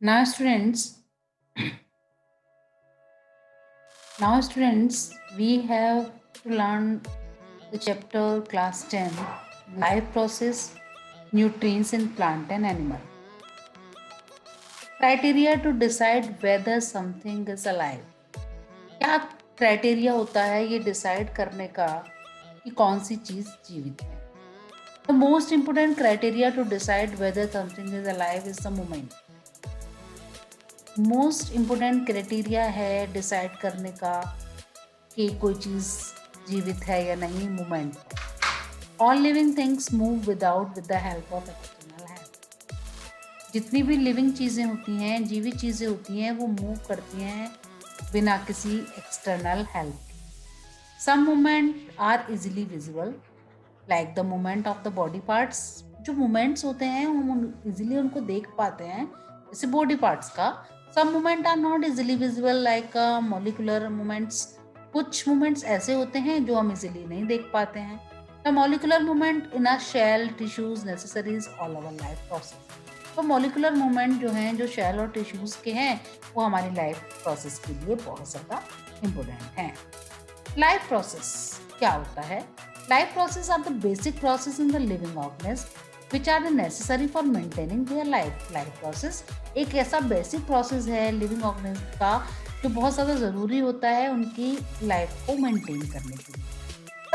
Now, students, we have to learn the chapter class 10, life process, nutrients in plant and animal. Criteria to decide whether something is alive. क्या criteria होता है ये decide करने का कि कौन सी चीज जीवित है? The most important criteria to decide whether something is alive is the moment. Most important criteria है डिसाइड करने का कि कोई चीज़ जीवित है या नहीं, movement. All living things move with the help of external help. जितनी भी लिविंग चीज़ें होती हैं, जीवित चीज़ें होती हैं, वो मूव करती हैं बिना किसी एक्सटर्नल हेल्प के। Some movement are easily visible like the movement of the body parts. जो मूवमेंट्स होते हैं हम इजिली उनको देख पाते हैं, जैसे बॉडी पार्ट्स का। Some movement are not easily visible like molecular movements. कुछ मूवमेंट्स ऐसे होते हैं जो हम इजिली नहीं देख पाते हैं। The molecular movement in a cell tissues necessaries all our life process. तो मॉलिकुलर मूवमेंट जो हैं, जो शेल और टिश्यूज के हैं, वो हमारी लाइफ प्रोसेस के लिए बहुत ज़्यादा इम्पोर्टेंट हैं। लाइफ प्रोसेस क्या होता है? Life process are the basic process in the living organism which are necessary for maintaining their life. Life process एक ऐसा बेसिक प्रोसेस है लिविंग ऑर्गेनिज्म का जो बहुत ज़्यादा ज़रूरी होता है उनकी लाइफ को मेंटेन करने के लिए।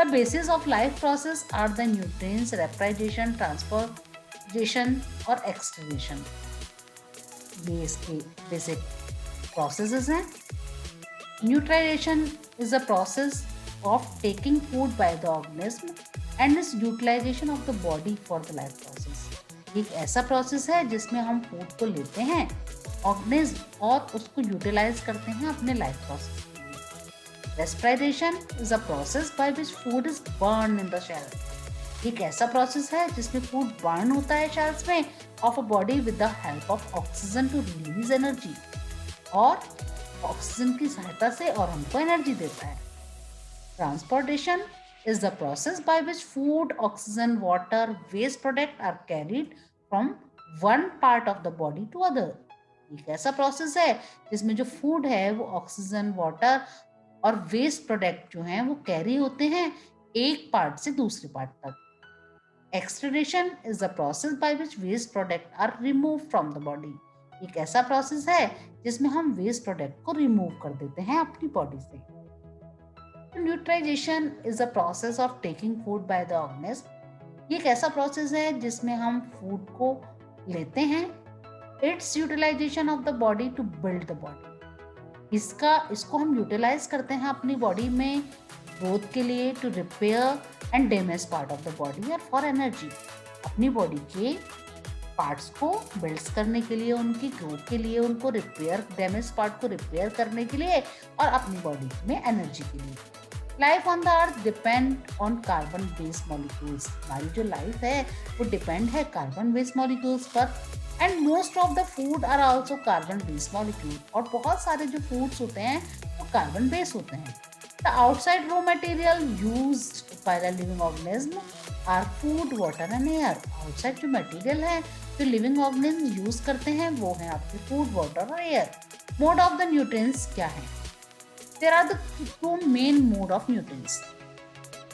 The basis of life process are the nutrients, respiration, transportation और एक्सक्रीशन। ये इसके बेसिक प्रोसेसेस हैं। Nutrition is a process of taking food by the organism and its utilization of the body for the life process। एक ऐसा process है जिसमें हम food को लेते हैं ऑर्गेनिज्म और उसको यूटिलाइज करते हैं अपने लाइफ प्रोसेस के लिए। Respiration is a process by which food is burn in the cell. एक ऐसा प्रोसेस है जिसमें फूड बर्न होता है शेल्स में of a body with the help of oxygen to release energy, और ऑक्सीजन की सहायता से और हमको एनर्जी देता है। Transportation is the process by which food, oxygen, water, waste product are carried from one part of the body to other। एक ऐसा प्रोसेस है जिसमें जो फूड है वो ऑक्सीजन, वाटर और वेस्ट प्रोडक्ट जो हैं वो कैरी होते हैं एक पार्ट से दूसरे पार्ट तक। Excretion is the process by which waste product are remove from the body. एक ऐसा प्रोसेस है जिसमें हम वेस्ट प्रोडक्ट को रिमूव कर देते हैं अपनी बॉडी से। Neutralisation is a process of taking food by the organism. ये एक ऐसा प्रोसेस है जिसमें हम फूड को लेते हैं। Its utilization of the body to build the body. इसको हम यूटिलाइज करते हैं अपनी बॉडी में ग्रोथ के लिए, to repair and damage part of the body और फॉर एनर्जी। अपनी बॉडी के पार्ट्स को बिल्ड करने के लिए, उनकी ग्रोथ के लिए, उनको रिपेयर, डैमेज पार्ट को रिपेयर करने के लिए और अपनी बॉडी में एनर्जी के लिए। Life on the earth depend on carbon based molecules. हमारी जो लाइफ है वो डिपेंड है कार्बन बेस्ड मॉलिक्यूल्स पर। And most of the food are also carbon based molecule. और बहुत सारे जो फूड्स होते हैं वो कार्बन बेस्ड होते हैं। The outside raw material used by the living organism are food, water and air. Outside जो मटेरियल है जो लिविंग ऑर्गेनिज्म यूज करते हैं वो है आपके फूड, वाटर और air. Mode of the nutrients क्या है? There are the two main mode of nutrients।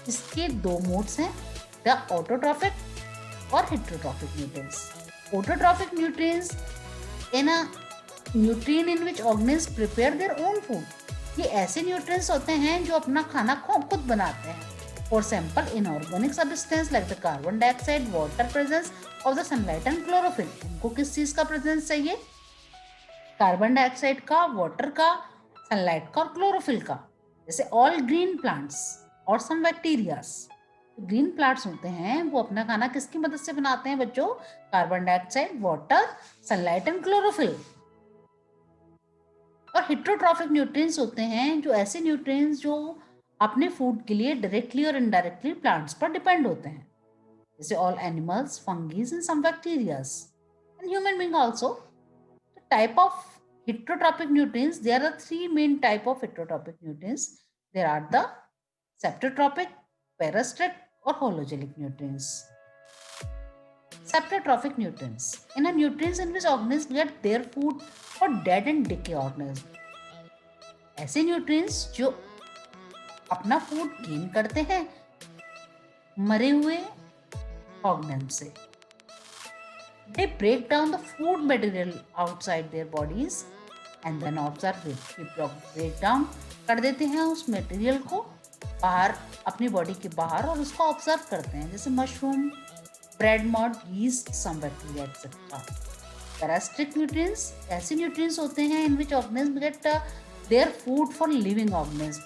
इसके दो मोड्स हैं, द ऑटोट्रॉफिक और heterotrophic nutrients. Autotrophic nutrients in a nutrient in which organism prepare their own food. ये ऐसे nutrients होते हैं जो अपना खाना खुद बनाते हैं। For example inorganic substance like the carbon dioxide, water presence of the sunlight and chlorophyll. उनको किस चीज का प्रेजेंस चाहिए? कार्बन डाइऑक्साइड का, वाटर का, सनलाइट का और क्लोरोफिल का। जैसे ऑल ग्रीन प्लांट्स और सम बैक्टीरियाज। ग्रीन प्लांट्स होते हैं वो अपना खाना किसकी मदद से बनाते हैं बच्चों? Carbon dioxide, water, sunlight and chlorophyll. और हेटेरोट्रॉफिक न्यूट्रिएंट्स होते हैं जो ऐसे न्यूट्रिएंट्स जो अपने फूड के लिए डायरेक्टली और इनडायरेक्टली प्लांट्स पर डिपेंड होते हैं, जैसे all animals, fungis and some bacterias and human being also. Type of heterotrophic nutrients, there are three main type of heterotrophic nutrients. There are the septotrophic, parastic और hologenic nutrients। Saprotrophic nutrients. In a nutrients in which organisms get their food for dead and decay organisms. ऐसे nutrients जो अपना food gain करते हैं मरे हुए organism से. They break down the food material outside their bodies and then observe it. ये break down कर देते हैं उस मटेरियल को बाहर अपनी बॉडी के बाहर और उसको ऑब्जर्व करते हैं, जैसे mushroom, bread mould, yeast, some bacteria etcetera. Parasitic nutrients ऐसे न्यूट्रिएंट्स होते हैं in which organism get their food for living organism,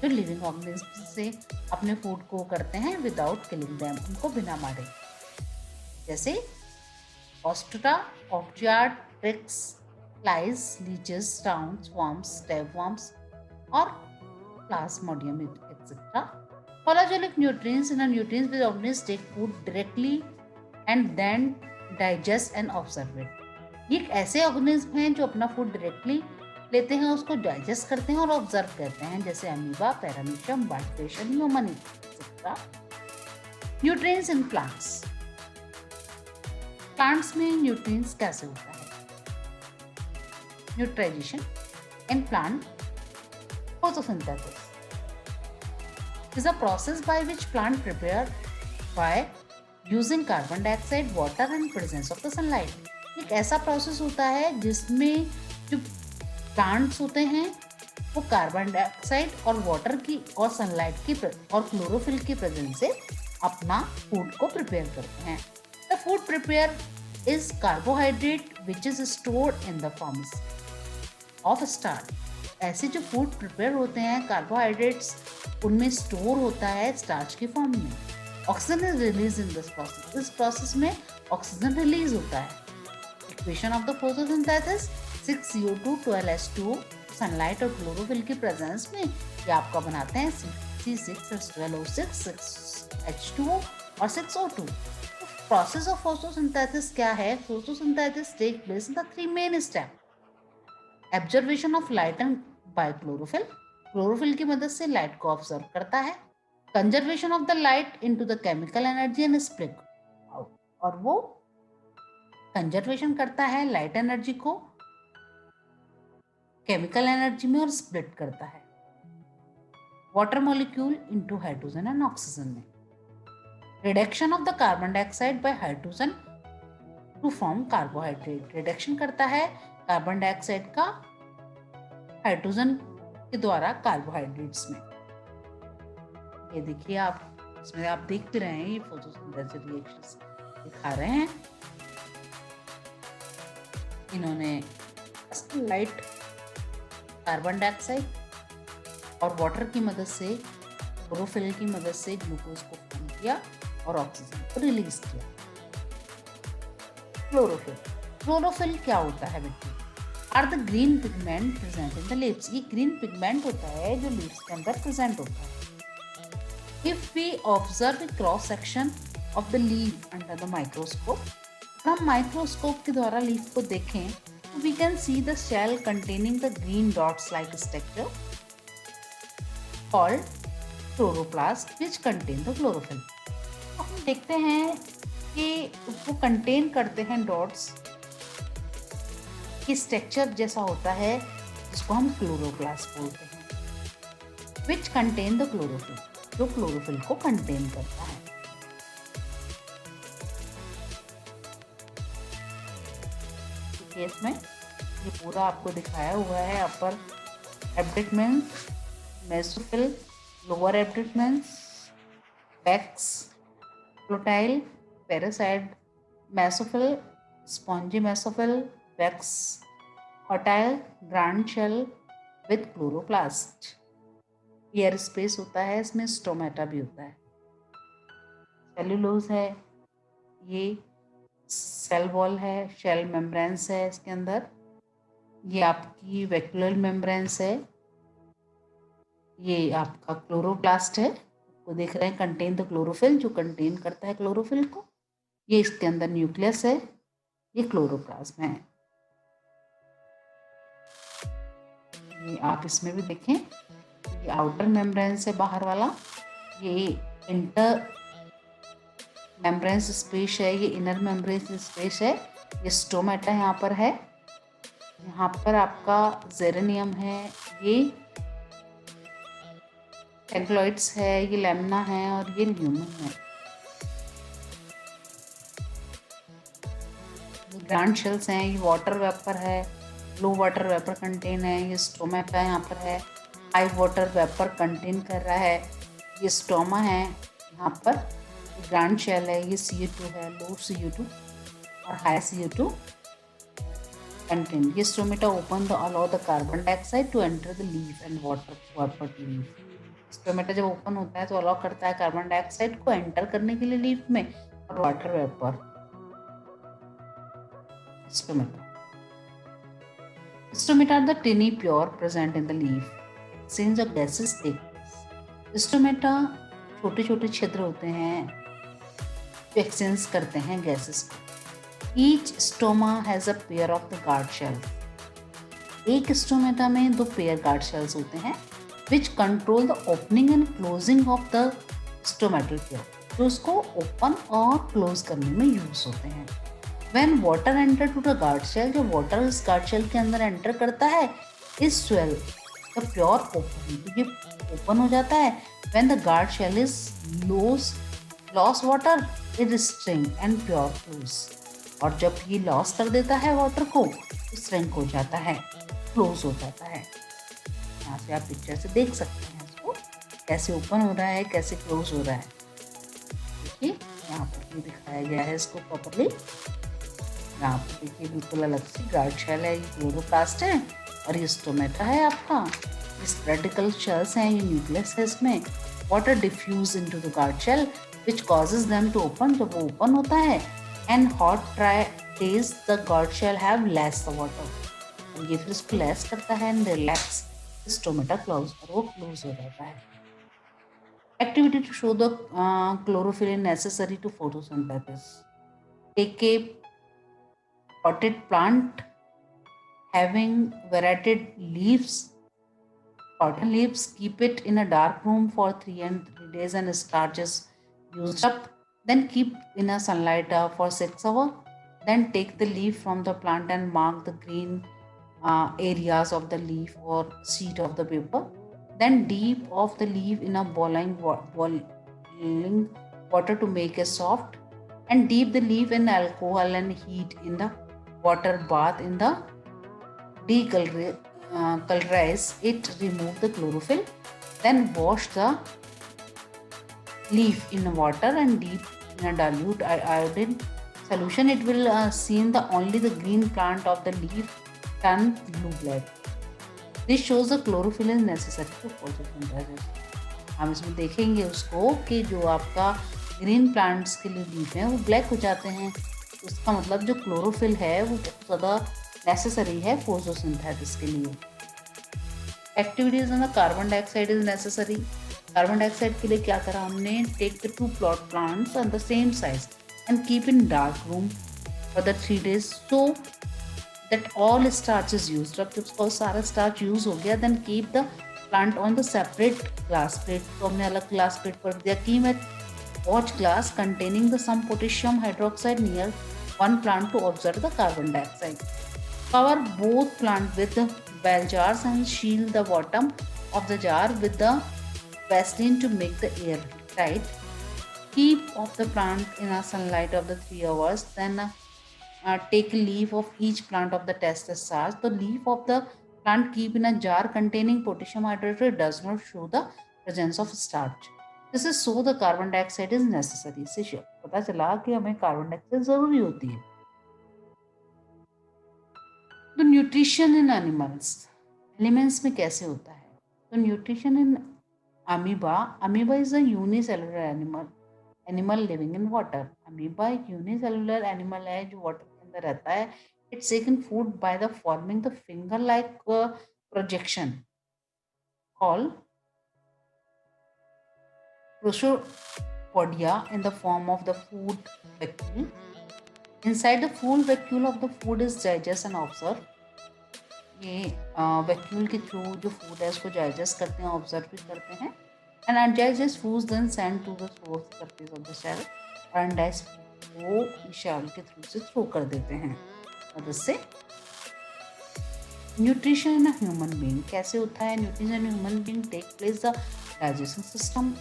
जो लिविंग ऑर्गेनिज्म से अपने फूड को करते हैं विदाउट किलिंग देम, उनको बिना मारे, जैसे ऑस्ट्रा, ऑक्जियार्ड, ट्रिक्स, फ्लाइज, लीचेस, टाउन्स, worms, tapeworms और plasmodium etc. Phalagelic nutrients in a nutrients which organisms take food directly and then digest and observe it. ये एक ऐसे ऑर्गेनिज्म हैं जो अपना फूड डायरेक्टली लेते हैं, उसको डाइजेस्ट करते हैं और ऑब्जर्व करते हैं, जैसे अमीबा, पैरामीशियम, बटफ्लेशन, human etcetera. Nutrients in plants. Plants में न्यूट्रिएंट्स कैसे होता है? Nutrition in plant. Photosynthesis is a process by which plant prepare by using carbon dioxide, water and presence of the sunlight. एक ऐसा प्रोसेस होता है जिसमें जो प्लांट्स होते हैं वो कार्बन डाइऑक्साइड और वाटर की और सनलाइट की और क्लोरोफिल की प्रेजेंस से अपना फूड को प्रिपेयर करते हैं. The food prepare is carbohydrate which is stored in the forms of starch. ऐसे जो फूड प्रिपेयर होते हैं कार्बोहाइड्रेट्स उनमें स्टोर होता है स्टार्च की फॉर्म में. Oxygen is release in this process. इस प्रोसेस में ऑक्सीजन रिलीज होता है. Equation of the photosynthesis 6CO2 12H2 sunlight और क्लोरोफिल की प्रेजेंस में ये आपका बनाते हैं C6H12O6 6H2O और 6O2. प्रोसेस ऑफ फोटोसिंथेसिस क्या है? Photosynthesis take place in the 3 main step. Observation of light and by chlorophyll. Chlorophyll की मदद से लाइट को ऑब्जर्व करता है. Conservation of the light into the chemical energy and split out. और वो कंजर्वेशन करता है लाइट एनर्जी को केमिकल एनर्जी में और स्प्लिट करता है water molecule into hydrogen and oxygen में. Reduction of the carbon dioxide by hydrogen to form carbohydrate. Reduction करता है कार्बन डाइऑक्साइड का हाइड्रोजन के द्वारा कार्बोहाइड्रेट्स में. ये देखिए आप इसमें आप देख भी रहे हैं ये फोटोसिंथेसिस रिएक्शंस दिखा रहे हैं. इन्होंने लाइट, कार्बन डाइऑक्साइड और वाटर की मदद से क्लोरोफिल की मदद से ग्लूकोज को फॉर्म किया और ऑक्सीजन को रिलीज किया. क्लोरोफिल. क्लोरोफिल क्या होता है बेटे? Are the green pigment present in the leaves. ये ग्रीन पिगमेंट होता है जो लीव्स के अंदर प्रेजेंट होता है. If we observe the cross section of the leaf under the microscope, हम माइक्रोस्कोप के द्वारा लीफ को देखें तो we can see the cell containing the green dots like structure called chloroplast which contain the chlorophyll. हम देखते हैं कि वो कंटेन करते हैं डॉट्स की स्ट्रक्चर जैसा होता है जिसको हम क्लोरोप्लास्ट बोलते हैं. विच कंटेन द क्लोरोफिल, जो क्लोरोफिल को कंटेन करता है. केस में ये पूरा आपको दिखाया हुआ है. Upper abdomen, mesophyll, lower abdomen, बैक्स, फ्लोटाइल, पैरासाइड, मेसोफिल, स्पॉन्जी मेसोफिल, वैक्स, हॉटाइल, ग्रांड शेल विद क्लोरोप्लास्ट. एयर स्पेस होता है इसमें, स्टोमेटा भी होता है. सेल्यूलोज है, ये सेल वॉल है, शेल मेम्ब्रेन्स है इसके अंदर. ये आपकी वैक्यूलर मेम्ब्रेन्स है. ये आपका क्लोरोप्लास्ट है, वो देख रहे हैं कंटेन द क्लोरोफिल, जो कंटेन करता है क्लोरोफिल को. ये इसके अंदर न्यूक्लियस है, ये क्लोरोप्लाज्म है. ये आप इसमें भी देखें, ये आउटर मेम्ब्रेन से बाहर वाला, ये इंटर मेम्ब्रेन्स स्पेस है, ये इनर मेम्ब्रेन्स स्पेस है, ये स्टोमेटा यहाँ पर है, यहाँ पर आपका जेरेनियम है, ये टेंक्लॉइड्स है, ये लेमना है और ये ल्यूमन है। ये ग्रांड शेल्स हैं, ये वाटर वेपर है, लो वाटर वेपर कंटेन है, ये स्टोमेटा यहाँ पर है, हाई वाटर वेपर कंटेन कर रहा है, ये स्टोमा है यहाँ पर, ग्रांड शेल है, ये CO2 है, लो CO2 और हाई CO2 कंटेन। ये stomata open the allow the carbon dioxide to enter the leaf and water vapour to leaf. Stomata जब ओपन होता है तो अलाउ करता है कार्बन डाइऑक्साइड को एंटर करने के लिए लीफ में और water vapour. Stomata are the tiny pure present in the leaf. Exchange of gases take place. Stomata छोटे छोटे छिद्र होते हैं जो एक्सचेंज करते हैं गैसेस को। Each stoma has a pair of the guard cells. एक स्टोमेटा में 2 पेयर गार्ड शेल्स होते हैं which control the opening and closing of the stomatal pore, जो उसको ओपन और क्लोज करने में यूज होते हैं। When water enter to the guard shell, जो water इस guard shell के अंदर enter करता है, is swell the pure open, तो ये open हो जाता है। When the guard shell is lost water, it is shrink and pure close, और जब ये लॉस कर देता है वाटर को तो श्रिंक हो जाता है, क्लोज हो जाता है। यहाँ से आप पिक्चर से देख सकते हैं इसको कैसे ओपन हो रहा है, कैसे क्लोज हो रहा है। देखिए यहाँ पर ये दिखाया गया है इसको प्रॉपरली। यहाँ पर देखिए बिल्कुल अलग से गार्ड शेल है, ये क्लोरोप्लास्ट है और ये स्टोमेटा है आपका। ये स्प्रेडिकल शेल्स हैं, ये न्यूक्लियस है इसमें। Water diffuse into the guard cell which causes them to open, जब वो ओपन होता है and hot dry days the guard cell have less the water, और ये फिर इसको लेस करता है एंड रिलैक्स स्टोमेटा क्लोज, और वो क्लोज हो जाता है। Activity to show the chlorophyll necessary to photosynthesis. Take a potted plant having variegated leaves, cotton leaves, keep it in a dark room for 3 days and starch is used up, then keep in a sunlight for 6 hours, then take the leaf from the plant and mark the green areas of the leaf or sheet of the paper, then dip off the leaf in a boiling water to make it soft, and dip the leaf in alcohol and heat in the water bath in the decolorize it, remove the chlorophyll, then wash the leaf in water and dip in a dilute iodine solution. It will seem the only the green plant of the leaf turn blue black. This shows the chlorophyll is necessary for photosynthesis. हम इसमें देखेंगे उसको कि जो आपका green plants के लिए leaf हैं वो ब्लैक हो जाते हैं, उसका मतलब जो क्लोरोफिल है वो बहुत ज़्यादा नेसेसरी है फोटोसिंथेसिस के लिए। Activities on the carbon dioxide is necessary. Carbon dioxide के लिए क्या करा हमने, take the 2 plot plants on the same size and keep in dark room for the 3 days so that all starch is use. अब जब उसका सारा starch use हो गया then keep the plant on the separate glass plate, तो हमने अलग glass plate पर दिया। Keep at watch glass containing the some potassium hydroxide near one plant to observe the carbon dioxide. Cover both plant with the bell jars and shield the bottom of the jar with the Vaseline to make the air tight. Keep off the plant in a sunlight of the 3 hours. Then take a leaf of each plant of the test starch. The leaf of the plant keep in a jar containing potassium hydroxide does not show the presence of starch. This is so the carbon dioxide is necessary. इससे पता चला कि हमें carbon dioxide जरूरी होती है। तो nutrition in animals, elements में कैसे होता है, तो nutrition in amoeba is a unicellular animal living in water. Amoeba एक यूनिसेलुलर एनिमल है जो वाटर के अंदर रहता है। It's taken food by the forming the finger like projection called Prosopodium in the form of the food vacuole. Inside the full vacuole of the food is digest and observe. ये vacuole के through जो food है उसको digest करते हैं, observe भी करते हैं। And undigested foods then sent to the source surface of the cell अनडाइज को मिसाइल के थ्रू से थ्रो कर देते हैं। मदद से न्यूट्रिशन इन ह्यूमन बीइंग कैसे होता है? Nutrition in human being take place the digestion system.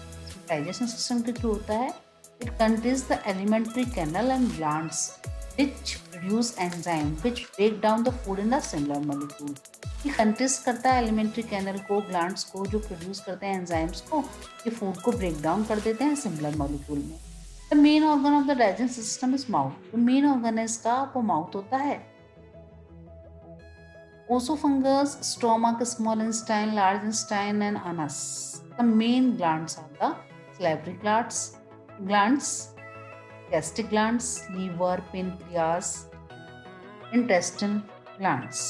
Digestion system के थ्रू होता है। It contents the alimentary canal and glands which produce enzyme which break down the food in a similar molecule। ये contest करता है alimentary canal को, glands को, जो produce करते हैं एंजाइम्स को, ये फूड को ब्रेक डाउन कर देते हैं सिमिलर मॉलिक्यूल में। The main organ of the digestion system is mouth. जो मेन ऑर्गन है इसका वो माउथ होता है। Oesophagus, stomach, small intestine, large intestine and anus. The main glands are the salivary glands, gastric glands, liver, pancreas, intestinal glands।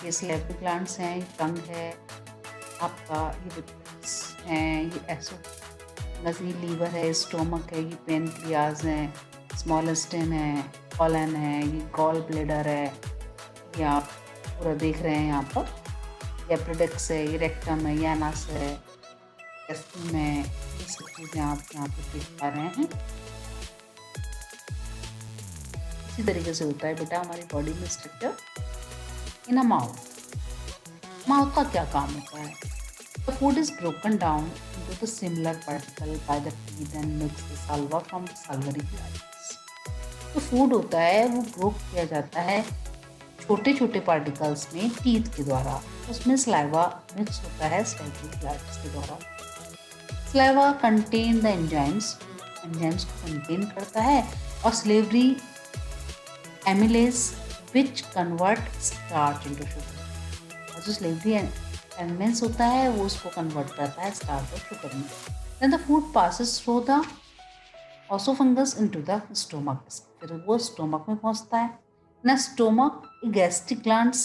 ये salivary glands हैं, ये टंग है आपका, ये हैं, ये एसोफेगस, ये लीवर है, स्टोमक है, ये पेनक्रियाज है, स्मॉल इंटेस्टाइन है, कॉलन है, ये गॉल ब्लैडर है, ये आप पूरा देख रहे हैं यहाँ पर। ये अपेंडिक्स है, ये रेक्टम है, ये एनस है, एस्टम है, ये सब चीज़ें आप यहाँ पर देख पा रहे हैं। इसी तरीके से होता है बेटा हमारी बॉडी में structure in a mouth. Mouth का क्या काम होता है? The food is broken down into the similar particle by the teeth and mix the saliva from the salivary glands. जो फूड होता है वो ब्रोक किया जाता है छोटे छोटे पार्टिकल्स में टीथ के द्वारा। उसमें स्लाइवा मिक्स होता है सल्वरी ग्लैंड्स के द्वारा। Saliva contain the enzymes, enzymes को कंटेन करता है, और slavery amylase which convert starch into sugar. और जो स्लेवरी एमिलेज होता है वो उसको कन्वर्ट करता है स्टार्च और शुगर में। Then the food passes through the oesophagus into the stomach. फिर वो स्टोमक में पहुंचता है। ना stomach gastric glands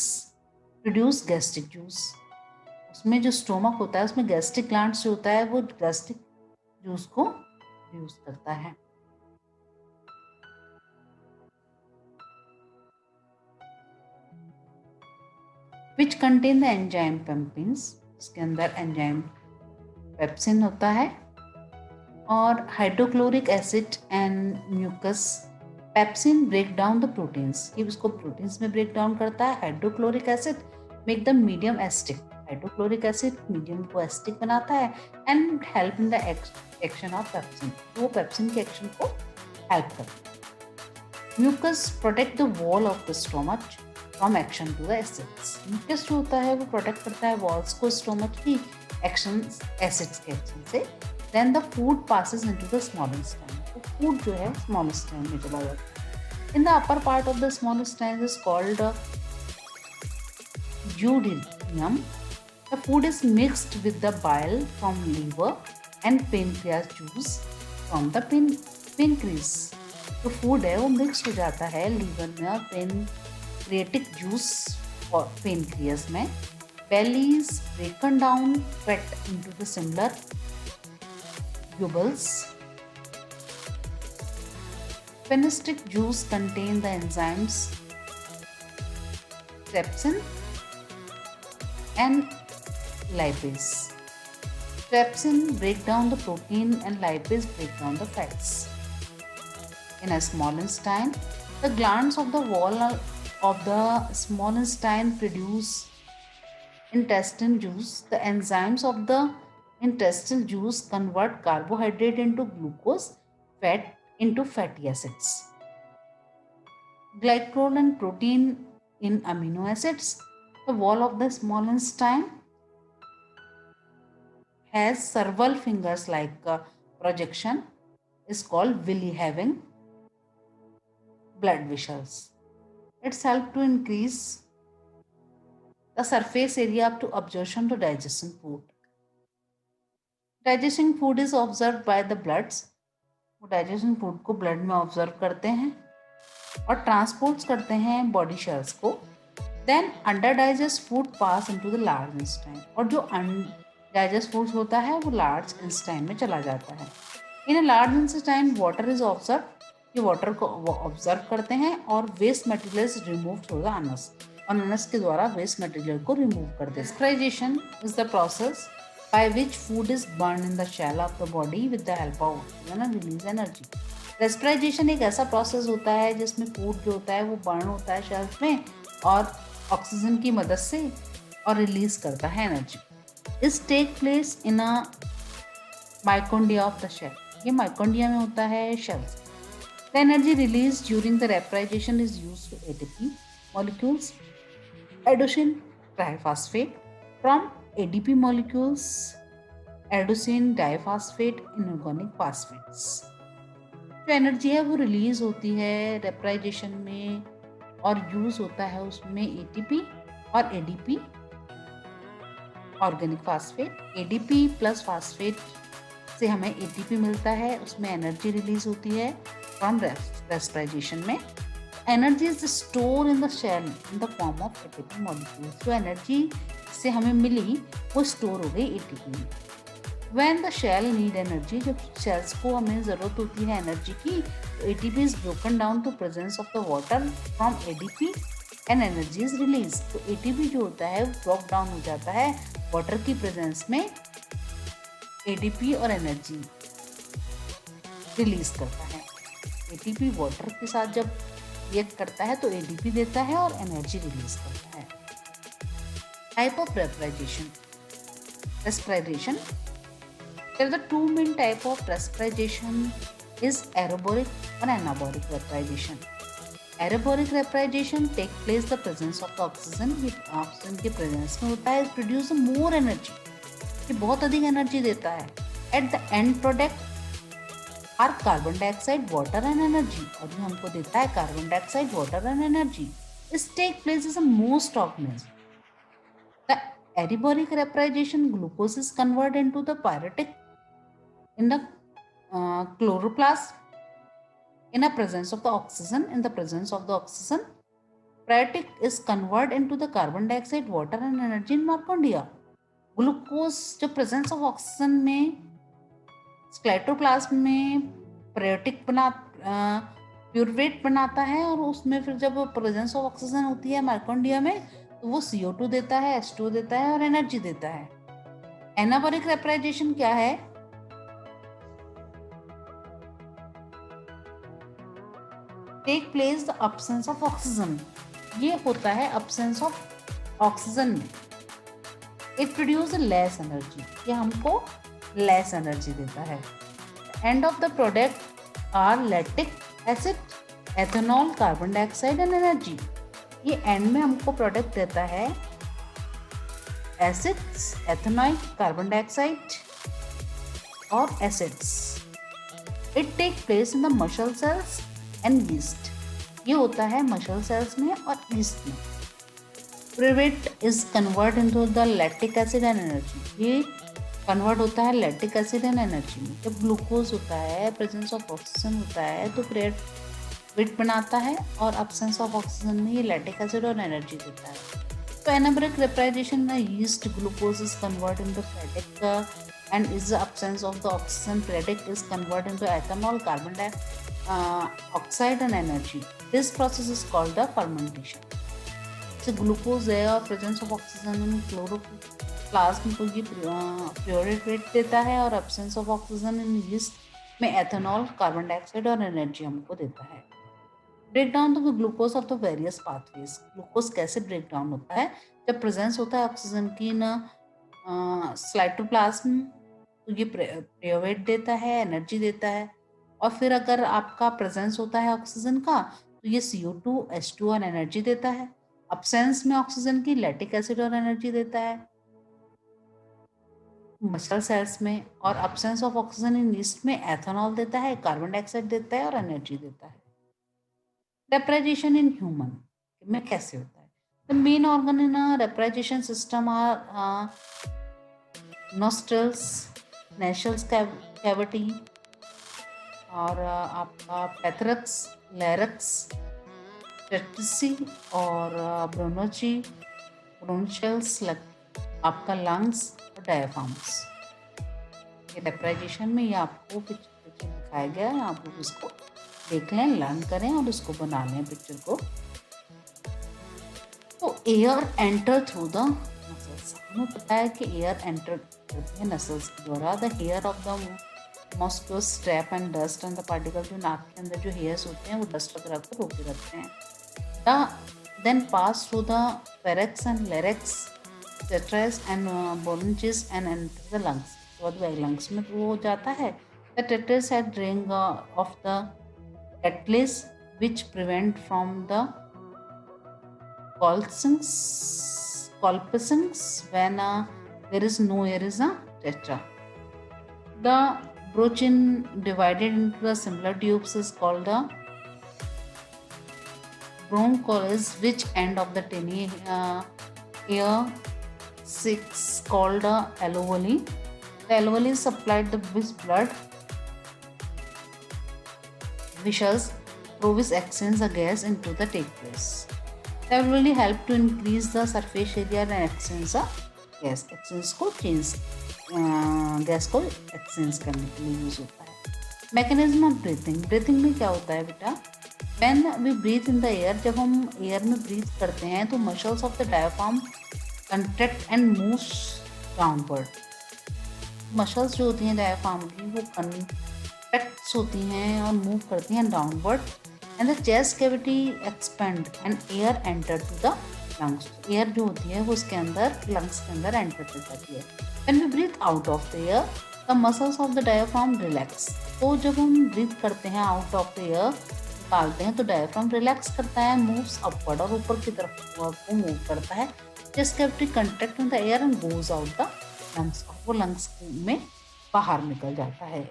produce gastric juice. उसमें जो स्टोमक होता है उसमें गैस्ट्रिक ग्लैंड्स जो होता है वो गैस्ट्रिक जूस को प्रोड्यूस करता है। Which contain the enzyme pepsins. इसके अंदर एंजाइम पेप्सिन होता है, और hydrochloric acid and mucus. Pepsin break down the proteins, ये उसको प्रोटीन्स में ब्रेक डाउन करता है। Hydrochloric acid make the medium acidic, hydrochloric acid medium को एसिडिक बनाता है, and help in the action of pepsin, वो पेप्सिन के एक्शन को हेल्प करता है। Mucus protect the wall of the stomach from action to the acids. Mucus जो होता है वो प्रोटेक्ट करता है वॉल्स को स्टोमच की एक्शन, एसिड्स के एक्शन से। Then the food passes into the small intestine, तो फूड जो है स्मॉल इंटेस्टाइन में चला जाता है। In the upper part of the small intestine is called duodenum। The food is mixed with the bile from liver and pancreas juice from the pancreas। तो food है वो मिक्स हो जाता है लीवर में और पेनक्रियाटिक जूस और pancreas में। belly is broken down fat into the similar tubules। Penestric juice contain the enzymes trypsin and lipase। Trypsin break down the protein and lipase break down the fats। In a small intestine, the glands of the wall of the small intestine produce intestinal juice। The enzymes of the intestinal juice convert carbohydrate into glucose, fat into fatty acids, glycerol and protein in amino acids। The wall of the small intestine has several fingers like projection is called villi having blood vessels। It's helped to increase the surface area up to absorption to digestion food। Digesting food is observed by the bloods। वो digestion food को blood में observe करते हैं और transport करते हैं body cells को। Then under digest food pass into the large intestine, और जो डाइजेस्ट फूड होता है वो लार्ज इंटेस्टाइन में चला जाता है। In a large intestine water is absorb, ये वाटर को वो ऑब्जर्व करते हैं और waste material is remove through the anus, और अनस के द्वारा वेस्ट मटेरियल को रिमूव करते हैं। Excretion is the process by which food is burned in the shell of the body with the help of oxygen and release energy. Respiration एक ऐसा process होता है जिसमें फूड जो होता है वो बर्न होता है शेल्स में और ऑक्सीजन की मदद से और रिलीज करता है energy. Is take place in a mitochondria of the cell. ये माइकोंडिया में होता है cells. The energy release during the respiration is used to ATP molecules, adenosine triphosphate from ADP molecules, adenosine diphosphate inorganic phosphates. जो energy है वो release होती है respiration में और यूज होता है उसमें एटीपी और ADP organic phosphate. ADP plus phosphate से हमें एटीपी मिलता है, उसमें एनर्जी रिलीज होती है फ्रॉम रेस्पिरेशन में. Energy is store in the cell in the form of ATP molecules. जो एनर्जी से हमें मिली वो स्टोर हो गई एटीपी में. When the cell need energy, जब शेल्स को हमें ज़रूरत होती है एनर्जी की, तो ATP is broken down to presence of the water from ADP and energy is release. तो एटीपी जो होता है वो ब्रोक डाउन हो जाता है वाटर की प्रेजेंस में, एडीपी और एनर्जी रिलीज करता है. एटीपी वाटर के साथ जब रिएक्ट करता है तो एडीपी देता है और एनर्जी रिलीज करता है. Type of respiration. There are the two main type of respiration is aerobaric and anaerobic respiration. Aerobaric respiration take place the presence of the oxygen. ये ऑक्सीजन के प्रेजेंस में होता है. produce more energy. ये बहुत अधिक एनर्जी देता है. At the end product are carbon dioxide, water and energy. और ये हमको देता है carbon dioxide, water and energy. This take place is a most organism. The aerobaric respiration, glucose is converted into the pyretic in the chloroplast in the presence of the oxygen. In the presence of the oxygen, pyretic is converted into the carbon dioxide, water and energy in mitochondria. Glucose जो presence of oxygen में स्क्लेरोप्लाज्म में pyretic बना प्यूरवेट बनाता है और उसमें फिर जब प्रेजेंस ऑफ ऑक्सीजन होती है माइटोकॉन्ड्रिया में तो वो CO2 देता है, H2 देता है और एनर्जी देता है. एनाबॉरिक रेस्पिरेशन क्या है? Take place the absence of oxygen. ये होता है अब्सेंस ऑफ ऑक्सीजन में. It produce less energy. ये हमको लेस एनर्जी देता है. End of the product are lactic acid, ethanol, carbon dioxide and energy. ये एंड में हमको प्रोडक्ट देता है एसिड्स, एथेनॉल, कार्बन डाइऑक्साइड और acids. It take place in the muscle cells and yeast. ये होता है मसल सेल्स में और यीस्ट में. प्यूरवेट is convert into the lactic acid and energy. ये कन्वर्ट होता है लैक्टिक एसिड एंड एनर्जी में. जब ग्लूकोज होता है, प्रेजेंस ऑफ ऑक्सीजन होता है तो प्यूरवेट बनाता है और अब्सेंस ऑफ ऑक्सीजन में ये लैक्टिक एसिड और एनर्जी देता है. तो एनाबॉरिक रेस्पिरेशन में yeast glucose is convert into फैटिक and is the absence of the oxygen, pyretic is converted into ethanol, carbon dioxide and energy. This process is called the fermentation. So glucose है और presence of oxygen in chloroplast को ये प्योरेट देता है और absence of oxygen in yeast में ethanol, carbon dioxide और energy हमको देता है. Breakdown of the glucose of the various pathways. Glucose कैसे breakdown होता है? जब presence होता है ऑक्सीजन की ना साइटोप्लाज्म तो ये प्योरवेट देता है, एनर्जी देता है. और फिर अगर आपका प्रेजेंस होता है ऑक्सीजन का तो ये CO2, H2 और एनर्जी देता है. अब्सेंस में ऑक्सीजन की लैक्टिक एसिड और एनर्जी देता है मसल सेल्स में. और absence of oxygen in yeast में एथेनॉल देता है, कार्बन डाइऑक्साइड देता है और एनर्जी देता है. रेस्पिरेशन इन ह्यूमन में कैसे होता है? The main organ in respiration system are nostrils, nasal cavity और आपका पैथरक्स, लैरक्स, टेट्सी और ब्रोनशियल्स, आपका लंग्स और डायफ्राम्स. ये रेस्पिरेशन में ये आपको पिक्चर दिखाया गया है. आप लोग इसको देख लें, लर्न करें और इसको बना लें पिक्चर को. तो air enter through the muscles. हमें पता है कि एयर एंटर करती है नसल्स के द्वारा। The hair of the mucus trap and dust and the particle, जो नाक के अंदर जो हेयर्स होते हैं वो डस्ट वगैरह को रोके रखते हैं। The then pass through the pharynx and larynx trachea and bronchus and enter the lungs, तो लंग्स में वो जाता है। The trachea had ring of the catalyst which prevent from the colpescence when there is no air is a tetra. The bronchin divided into the similar tubes is called the bronchioles, which end of the tiny air six called the alveoli. The alveoli supplied the blood vessels through which exchange the gas into the take place. They will really help to increase the surface area and exchange the gas. Exchange को change gas को exchange करने के लिए use होता है। Mechanism of breathing, breathing में क्या होता है बेटा? When we breathe in the air, जब हम एयर में ब्रीथ करते हैं तो muscles of the diaphragm contract and moves downward. Muscles जो होती हैं डायफ्राम की वो कंट्रैक्ट्स होती हैं और मूव करती हैं downward, and the chest cavity expand and air enter to the lungs. Air जो होती है वो उसके अंदर लंग्स के अंदर एंटर कर जाती है। When we breathe out of the air the muscles of the diaphragm relax. तो जब हम ब्रीथ करते हैं आउट ऑफ द एयर, निकालते हैं, तो डायफ्राम रिलैक्स करता है, मूव्स अपवर्ड और ऊपर की तरफ को मूव करता है। Chest cavity contract in the air and goes out the lungs, वो लंग्स में बाहर निकल जाता है।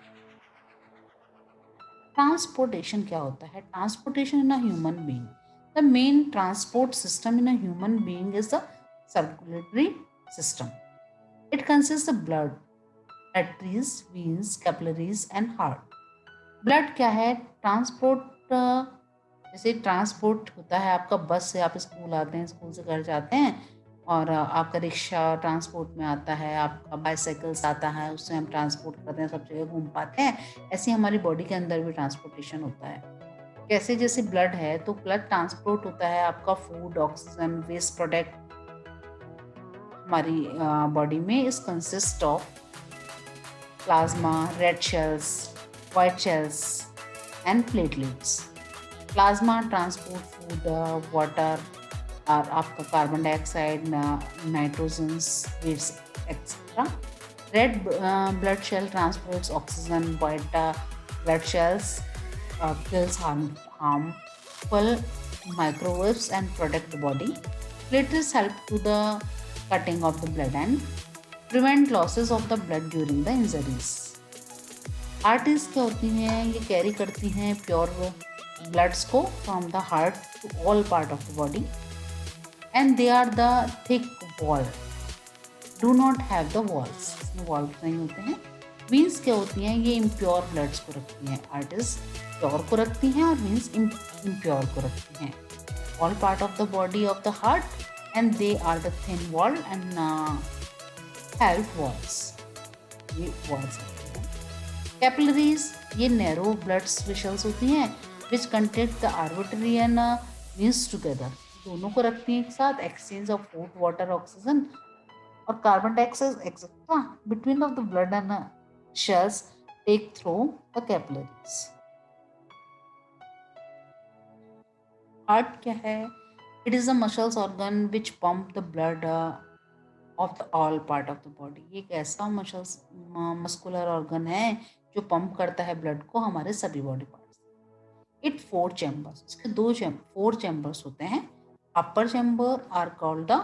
ट्रांसपोर्टेशन क्या होता है? Transportation in a human being, the main transport system in a human being is the circulatory system. It consists of blood, arteries, veins, capillaries and heart. Blood क्या है? ट्रांसपोर्ट, जैसे ट्रांसपोर्ट होता है आपका बस से, आप स्कूल आते हैं, स्कूल से घर जाते हैं, और आपका रिक्शा ट्रांसपोर्ट में आता है, आपका बाइसाइकिल्स आता है, उससे हम ट्रांसपोर्ट करते हैं, सब जगह घूम पाते हैं। ऐसे हमारी बॉडी के अंदर भी ट्रांसपोर्टेशन होता है। कैसे? जैसे ब्लड है तो ब्लड ट्रांसपोर्ट होता है आपका फूड, ऑक्सीजन, वेस्ट प्रोडक्ट हमारी बॉडी में is consist of plasma, red cells, white cells and platelets. Plasma transport food, water और आपका carbon dioxide, nitrogens, wastes etcetera. Red blood cell transports oxygen, white blood cells kills harmful microwaves and protect the body. Platelets help to the cutting of the blood and prevent losses of the blood during the injuries. Arteries क्या होती हैं? ये carry करती हैं pure bloods को from the heart to all part of the body, and they are the thick wall, do not have the walls, इसमें walls नहीं होते हैं। वीन्स क्या होती हैं? ये इम्प्योर ब्लड्स को रखती हैं। आर्टरीज प्योर को रखती हैं और वीन्स इम्प्योर को रखती हैं। All part of the body of the heart and they are the thin wall and half walls, ये walls होती हैं। capillaries ये narrow blood vessels होती हैं which contain the artery and veins together, दोनों को रखती हैं एक साथ। exchange of food, water, oxygen और carbon dioxide etc between of the blood and cells take through the capillaries. heart क्या है? It is a muscles organ which pump the blood of the all part of the body. ये एक ऐसा muscular organ है जो pump करता है blood को हमारे सभी बॉडी पार्ट्स। इट 4 चैम्बर्स, इसके 4 चैम्बर्स होते हैं। Upper chamber are called the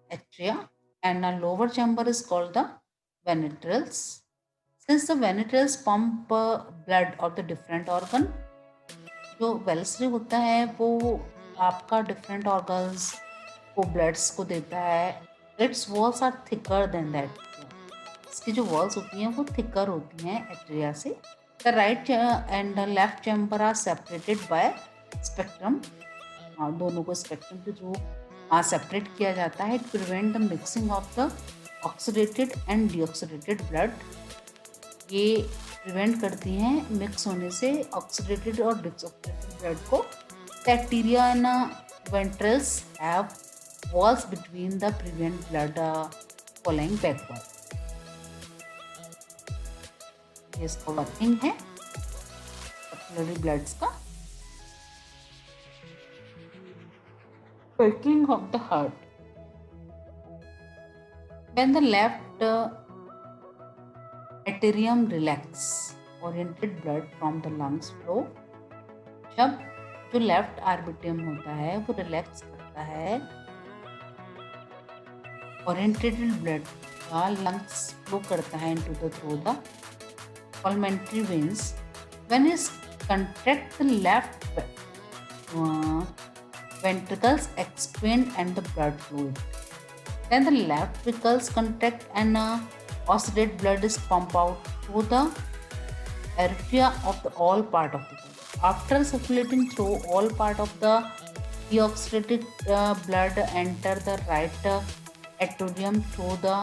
atria and a lower chamber is called the ventricles. Since the ventricles pump blood of the different organ, जो वेल्सरी होता है वो आपका डिफरेंट ऑर्गन्स को ब्लड्स को देता है। Its walls are thicker than that, इसकी जो वॉल्स होती हैं वो थिकर होती हैं एट्रिया से। The right and the left chamber are separated by septum, दोनों को स्पेक्ट्रम के थ्रू सेपरेट किया जाता है। It prevent the mixing of the oxygenated and deoxygenated blood, ये प्रिवेंट करती हैं मिक्स होने से ऑक्सीडेटेड और डिसऑक्सीडेटेड ब्लड को। Bacteria in ventricles have walls between the prevent blood flowing backward. ये इसका वर्किंग है कैपिलरी ब्लड्स का. Working of the heart. When the left atrium relax, oriented blood from the lungs flow. जब जो left आर्बिट्रियम होता है वो रिलैक्स करता है, ओरिएंटेड ब्लड का लंग्स फ्लो करता है into the through the pulmonary veins. When is contract the left ventricles expand and the blood flow. Then the left ventricles contract and oxygenated blood is pumped out through the arteria of the all part of the body. After circulating through all part of the deoxygenated blood enter the right atrium through the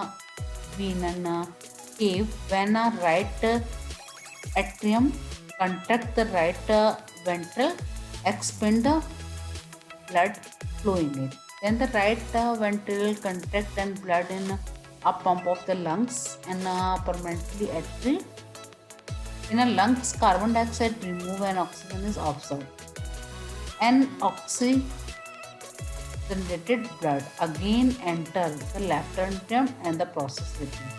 vena cave. When a right atrium contract, the right ventricle expand the blood flow in it. Then the right ventricle contract and blood in a pump of the lungs and permanently artery. In a lungs, carbon dioxide remove and oxygen is absorbed. And oxygenated blood again enter the left atrium and the process repeat.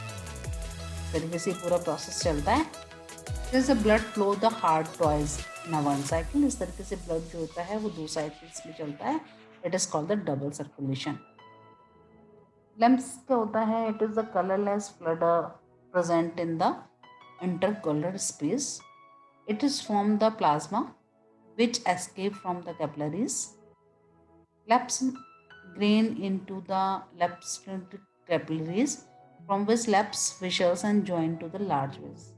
इस तरीके से पूरा process चलता है. This is the blood flow the heart twice in a one cycle. इस तरीके से blood जो होता है वो 2 साइकिल्स में चलता है. It is called the double circulation. Lymph क्या होता है? It is the colorless blood present in the intercallar space. It is from the plasma which escape from the capillaries. Lymph drain into the lymph capillaries from which lymph vessels and join to the large veins.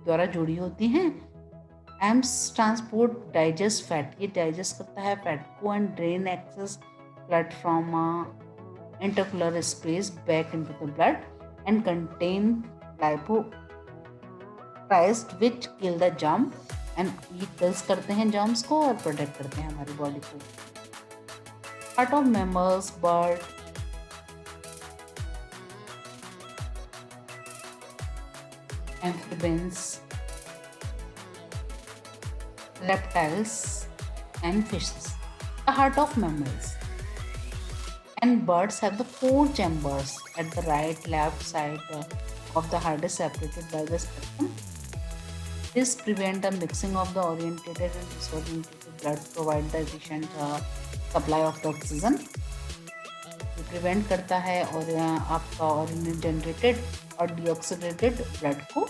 द्वारा जुड़ी होती हैं. एम्स transport digest fat, ये digest करता है fat को and drain excess blood from intercellular space back into the blood and contain lymphocytes which kill the germ एंड ये किल्स करते हैं जर्म्स को और प्रोटेक्ट करते हैं हमारी बॉडी को. Part of mammals, bird, amphibians, reptiles and fishes. The heart of mammals and birds have the 4 chambers at the right, left side of the heart is separated by the septum. This prevent the mixing of the orientated and disorientated blood, provide the efficient supply of the oxygen. ये prevent करता है और आपका originated और deoxygenated blood को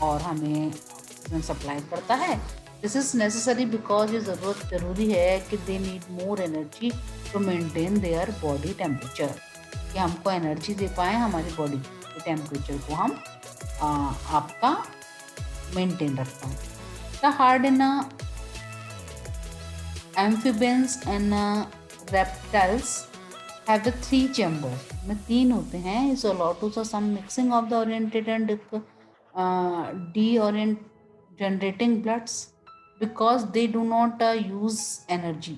और हमें oxygen supply करता है. दिस इज नेसेसरी बिकॉज ये ज़रूरी है कि they need more energy to maintain their body temperature, कि हमको एनर्जी दे पाएँ हमारी बॉडी के टेम्परेचर को हम आपका मेंटेन रख पाएँ. The heart in amphibians and reptiles have the 3 chambers. में 3 होते हैं. is allowed to some mixing of the oriented and degenerating bloods because they do not use energy.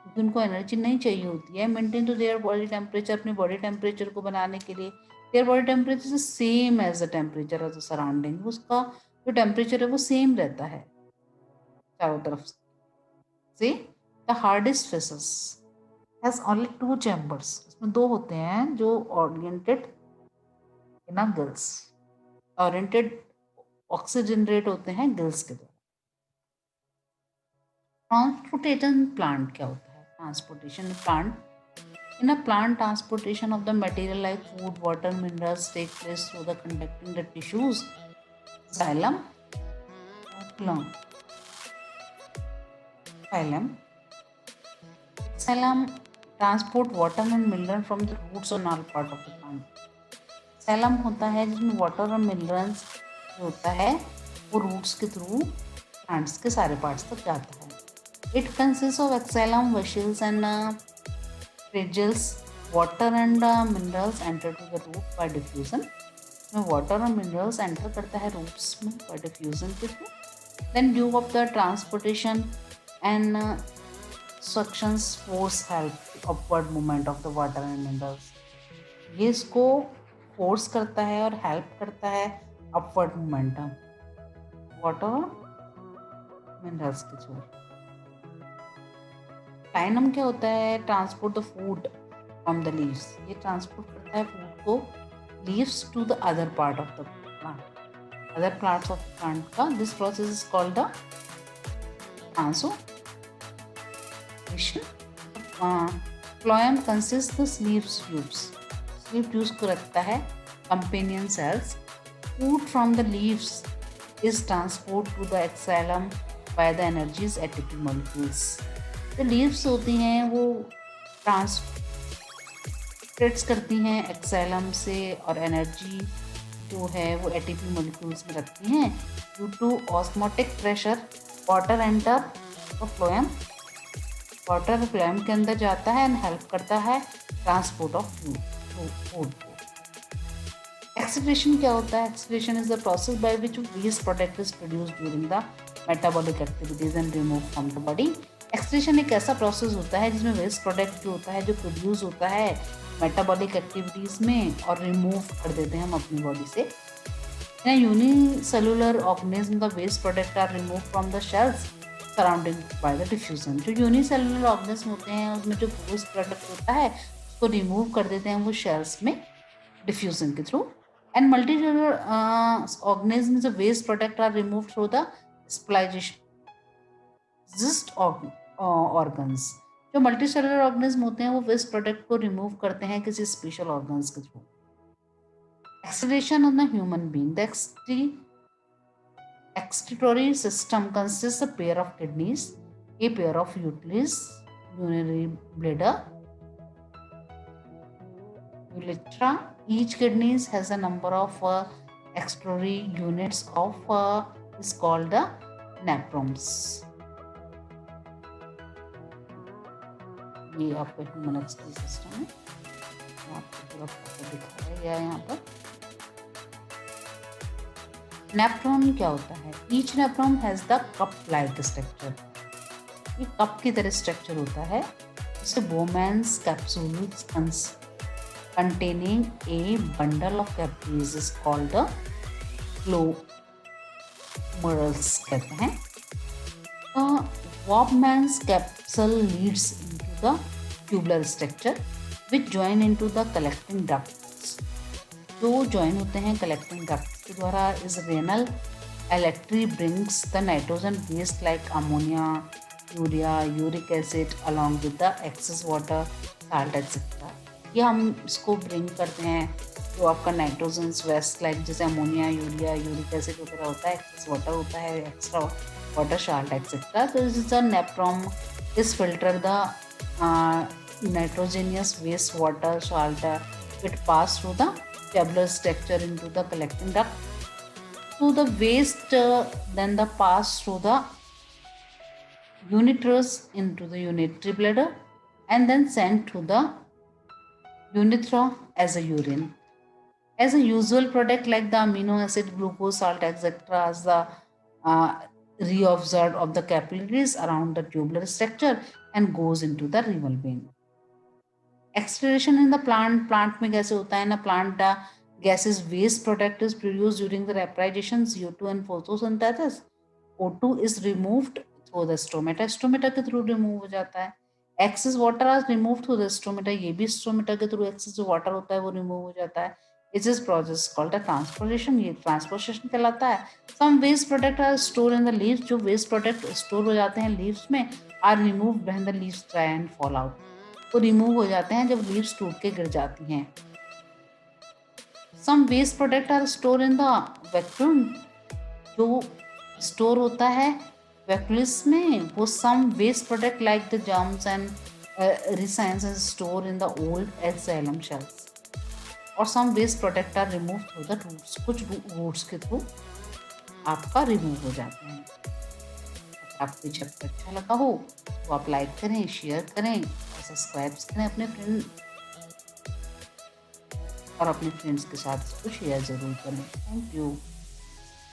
क्योंकि उनको एनर्जी नहीं चाहिए होती है. Maintain to their body temperature, अपनी बॉडी टेम्परेचर को बनाने के लिए. Their body temperature is same as the temperature of the surrounding. उसका जो टेम्परेचर है वो सेम रहता है चारों तरफ से. The hardest faces has only 2 chambers. इसमें 2 होते हैं जो oriented in gills. Oriented oxygenate होते हैं gills के द्वारा. Transportation plant क्या होता है? Transportation plant. In a plant, transportation of the material like food, water, minerals take place through the conducting the tissues, xylem, xylem transport water and mineral from the roots and all part of the plant. Xylem होता है जिसमें water और minerals जो होता है वो roots के through plants के सारे parts तक जाता है. It consists of xylem vessels and flagelles. Water and minerals enter to the root by diffusion. में water और minerals enter करता है roots में by diffusion के through. Then due of the transportation and sections force help upward movement of the water and minerals. ये इसको force करता है और हेल्प करता है अपवर्ड मोमेंटम वाटर मिनरल्स के थ्रू। फ्लाइनम क्या होता है? Transport the food from the leaves. ये ट्रांसपोर्ट करता है फूड को leaves to the other part of the plant, other parts of plant का। This process is called the transportation. Phloem consist the sieve tubes. Sieve tubes को रखता है companion cells. Food from the leaves is transport to the exhalum by the energies ATP molecules। जो leaves होती हैं वो transports करती हैं एक्सैलम से और एनर्जी जो है वो ATP molecules में रखती हैं। Due to osmotic pressure water enter the phloem, water phloem के अंदर जाता है एंड हेल्प करता है ट्रांसपोर्ट ऑफ फूड। एक्सीक्रेशन क्या होता है? Excretion is the process by which waste product is produced during the metabolic activities and remove from the body. Excretion एक ऐसा प्रोसेस होता है जिसमें वेस्ट प्रोडक्ट जो होता है, जो प्रोड्यूस होता है मेटाबॉलिक एक्टिविटीज में और रिमूव कर देते हैं हम अपनी बॉडी से। In unicellular organism the waste product are remove from the cells surrounding by the diffusion. जो यूनिसेलुलर ऑर्गेनिज्म होते हैं उसमें जो वेस्ट प्रोडक्ट होता है उसको रिमूव कर देते हैं वो शेल्स में डिफ्यूजन के through. And multicellular organisms, the waste product are removed through the spliced organs। जो मल्टीसेलुलर ऑर्गेनिज्म होते हैं वो वेस्ट प्रोडक्ट को रिमूव करते हैं किसी स्पेशल ऑर्गन्स के through. Excretion of the human being. The excretory system consists of pair of kidneys, a pair of urinary bladder, urethra। Each kidney has a number of excretory units of is called the nephroms। ये आपका human excretory system है, आपको पूरा photo दिखाया गया है यहाँ पर। नेफ्रॉन क्या होता है? Each nephron has the cup like structure. ये कप की तरह स्ट्रक्चर होता है। इसे बोमेंस capsules containing a bundle of capillaries is called the glomerulus कहते हैं। Wobman's capsule leads into the tubular structure which join into the collecting ducts। जो join होते हैं collecting ducts के द्वारा is renal artery brings the nitrogen waste like ammonia, urea, uric acid along with the excess water, salt etc। ये हम इसको bring करते हैं जो आपका नाइट्रोजन वेस्ट लाइक जैसे अमोनिया, यूरिया, यूरिक एसिड वगैरह होता है, एक्सेस वाटर होता है, एक्स्ट्रा वाटर, साल्ट एक्सेट्रा। तो this is the nephron is filter the nitrogenous waste water salt it pass through the tubular structure into the collecting duct through the waste then the pass through the ureterus into the urinary bladder and then sent to the urethra as a urine as a usual product like the amino acid, glucose, salt etc as the reabsorbed of the capillaries around the tubular structure and goes into the renal vein। Excretion in the plant में कैसे होता है ना? Plant gases waste product is produced during the vaporization CO2 and photosynthesis। O2 is removed through the stomata, stomata के through remove हो जाता है। excess water is removed through the stomata, ये भी stomata के थ्रू excess जो water होता है वो रिमूव हो जाता है। It is process called the transportation, ये transportation कहलाता है। some waste product are stored in the leaves, जो waste product store हो जाते हैं leaves में are removed when the leaves dry and fall out। वो रिमूव हो जाते हैं जब लीव्स टूट के गिर जाती हैं। Some waste product are store in the vacuole, जो स्टोर होता है वैक्यूल्स में वो some waste product like the gums and resins store in the old xylem cells. और some waste product are remove through the roots, कुछ roots के through आपका remove हो जाते हैं। आपको चैप्टर अच्छा लगा हो तो आप लाइक करें, शेयर करें, सब्सक्राइब करें अपने फ्रेंड और अपने फ्रेंड्स के साथ इसको शेयर ज़रूर करें। Thank you.